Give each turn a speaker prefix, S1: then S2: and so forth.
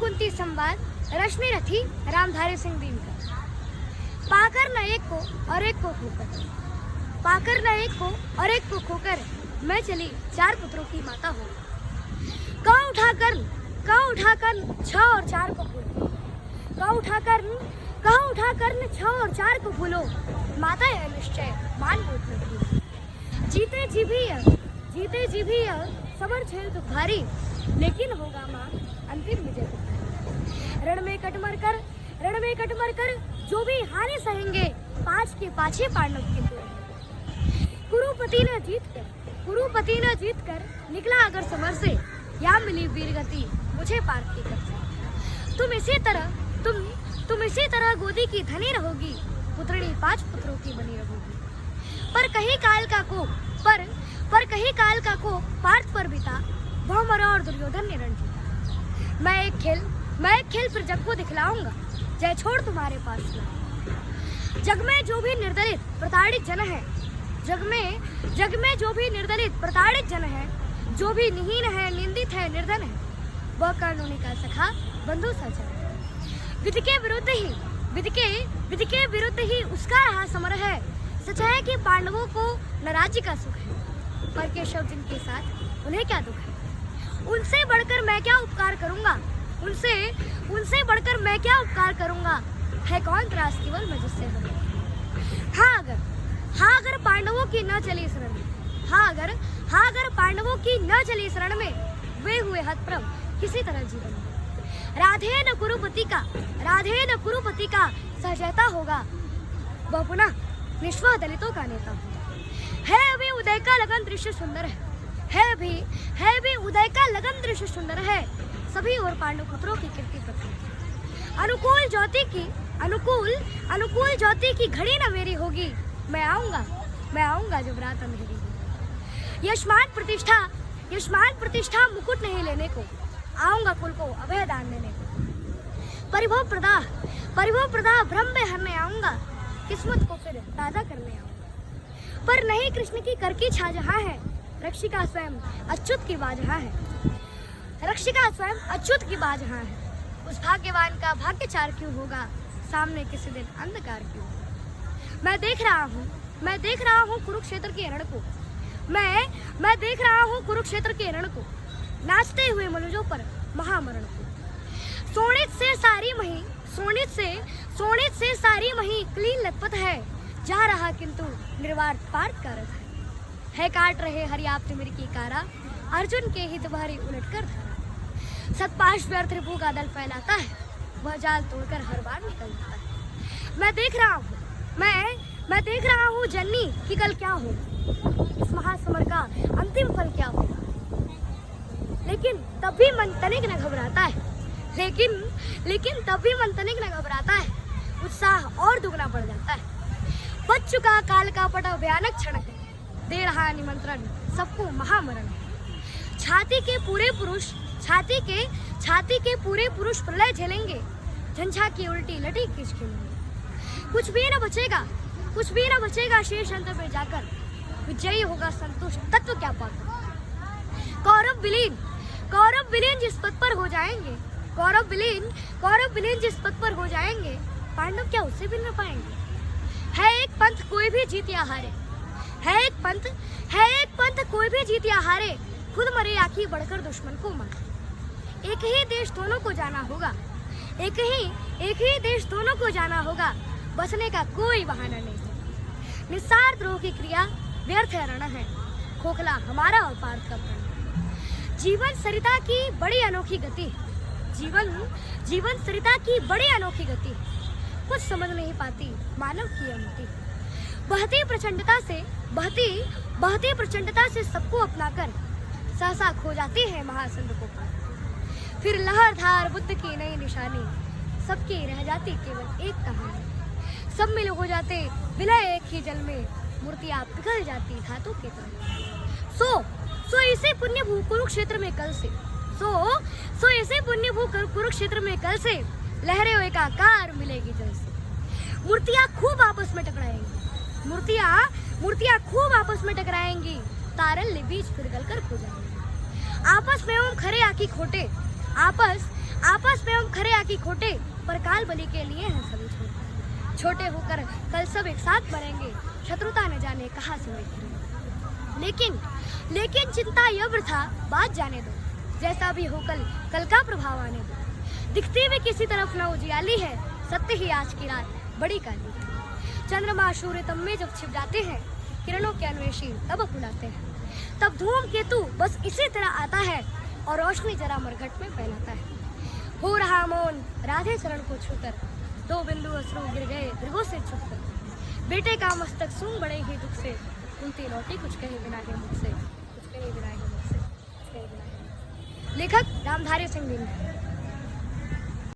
S1: कुंती संवाद रश्मि रथी रामधारी सिंह दिनकर। पाकर न एक को और एक को खोकर, पाकर न एक को और एक को खोकर, मैं चली 4 पुत्रों की माता हो। कहाँ उठाकर 6 और 4 को भूलो, कहाँ उठाकर 6 और 4 को भूलो, माता है निश्चय मान बोध न भूलो। जीते जी भी सबर झेल दुख भारी, लेकिन होगा माँ अंतिम विजय तुम्हारी। रण में कट मर कर जो भी हानि सहेंगे, 5 के पाछे पांडव के पूरे। कुरुपति ने जीत कर निकला अगर समर से, या मिली वीर गति मुझे पार की कर। तुम इसी तरह गोदी की धनी रहोगी, पुत्रणी 5 पुत्रों की बनी रहोगी। पर कहीं काल का को पार्थ पर बिता, वह मरा और दुर्योधन ने रण जीता। मैं एक खेल फिर जग को दिखलाऊंगा, जय छोड़ तुम्हारे पास लाऊंगा। जग में जो भी निर्दलित प्रताड़ित जन है, जग में जो भी निर्दलित प्रताड़ित जन है, जो भी निहीन है, निंदित है, निर्धन है, वह कानूनी का सखा बंधु सजन है। विधि के विरुद्ध ही उसका रहा समर है। सच है कि पांडवों को न राज्य का सुख है, पर केशव जिनके साथ उन्हें क्या दुख है। उनसे बढ़कर मैं क्या उपकार करूंगा, है कौन त्रास केवल मैं जिससे हूँ। हाँ अगर पांडवों की न चली शरण में, अगर पांडवों की न चली शरण में, वे हुए हतप्रभ किसी तरह जीवन में। राधे न कुरुपति का सहजता होगा, वह पुनः निष्ठा दलितों का नेता होगा। है अभी उदय का लगन दृश्य सुंदर है सुंदर है, सभी और पांडु पुत्रों की कीर्ति प्रकट। अनुकूल ज्योति की घड़ी न मेरी होगी, मैं आऊंगा जब रात अंधेरी होगी। यशमान प्रतिष्ठा मुकुट नहीं लेने को, आऊंगा कुल को अभय दान देने को। परिभव प्रदा भ्रम में हरने आऊंगा, किस्मत को फिर ताजा करने आऊंगा। पर नहीं कृष्ण की कर की छा जहाँ है, रक्षिका स्वयं अच्युत की बात जहाँ है। उस भाग्यवान का भाग्यचार क्यों होगा, सामने किसी दिन अंधकार क्यों होगा। मैं देख रहा हूँ कुरुक्षेत्र के रण को, मैं देख रहा हूँ कुरुक्षेत्र के रण को, नाचते हुए मनुजों पर महामरण को। सोनित से सारी मही क्लीन लथपथ है, जा रहा किंतु निर्वात पार्थ का रथ है। काट रहे हरियाप्त मिर की कारा, अर्जुन के हित भारी उलट कर धरा। सतपाश व्यर्थ रिपु का दल फैलाता है, वह जाल तोड़कर हर बार निकल जाता है। मैं देख रहा हूँ जननी कि कल क्या हो, इस महासमर का अंतिम फल क्या होगा। लेकिन तब भी मन तनिक न घबराता है, उत्साह और दुगना बढ़ जाता है। बच चुका काल का पटा भयानक क्षण है, दे रहा निमंत्रण सबको महामरण। छाती के पूरे पुरुष प्रलय झेलेंगे, झंझा की उल्टी लटी खींच खेलेंगे। कुछ भी न बचेगा शेष अंत में जाकर, विजयी होगा संतुष्ट तत्व क्या पाकर। कौरव विलीन जिस पद पर हो जाएंगे, पांडव क्या उससे भी न पाएंगे। है एक पंथ कोई भी जीत या हारे, खुद मरे आखी बढ़कर दुश्मन को मारे। एक ही देश दोनों को जाना होगा, बसने का कोई बहाना नहीं। निस्सार द्रोह की क्रिया व्यर्थ रण है, खोखला हमारा और पार्थ का प्रण। जीवन सरिता की बड़ी अनोखी गति, कुछ समझ नहीं पाती मानव की अमति। बहती प्रचंडता से सबको अपनाकर, सहसा खो जाती है महासंध को पार। फिर लहरधार बुद्ध की नई निशानी, सबकी रह जाती केवल एक कहानी। सब मिल हो जाते विलय एक ही जल में, मूर्तियां पिघल जाती धातु के तल। सो इसे पुण्य भू कुरुक्षेत्र में कल से लहरें एकाकार मिलेगी जल से। मूर्तियां खूब आपस में टकराएंगी, तारल्य बीच फिर गलकर खो जाएंगे। आपस में ओम खरे आखी खोटे, आपस में हम खरे आकी खोटे, पर काल बलि के लिए हैं सभी छोटे। छोटे होकर कल सब एक साथ मरेंगे, शत्रुता न जाने कहाँ से मिलेंगे। लेकिन चिंता ये वृथा, बात जाने दो, जैसा भी हो कल का प्रभाव आने दो। दिखती भी किसी तरफ न उजियाली है, सत्य ही आज की रात बड़ी काली है। चंद्रमा सूर्य तम में जब छिप जाते हैं, किरणों के अन्वेषी तब बुलाते हैं। तब धूमकेतु बस इसी तरह आता है और रोशनी जरा मरघट में फैलाता है। हो रहा मौन राधे चरण को छूकर, 2 बिंदु अश्रु गिर गए दृगों से छूकर। बेटे का मस्तक सूंघ बड़े ही दुख से, कुंती लौटी कुछ कहे बिना है मुझसे, कुछ कहे बिना है मुझसे, कुछ कहे बिना है मुझसे। लेखक रामधारी सिंह दिनकर।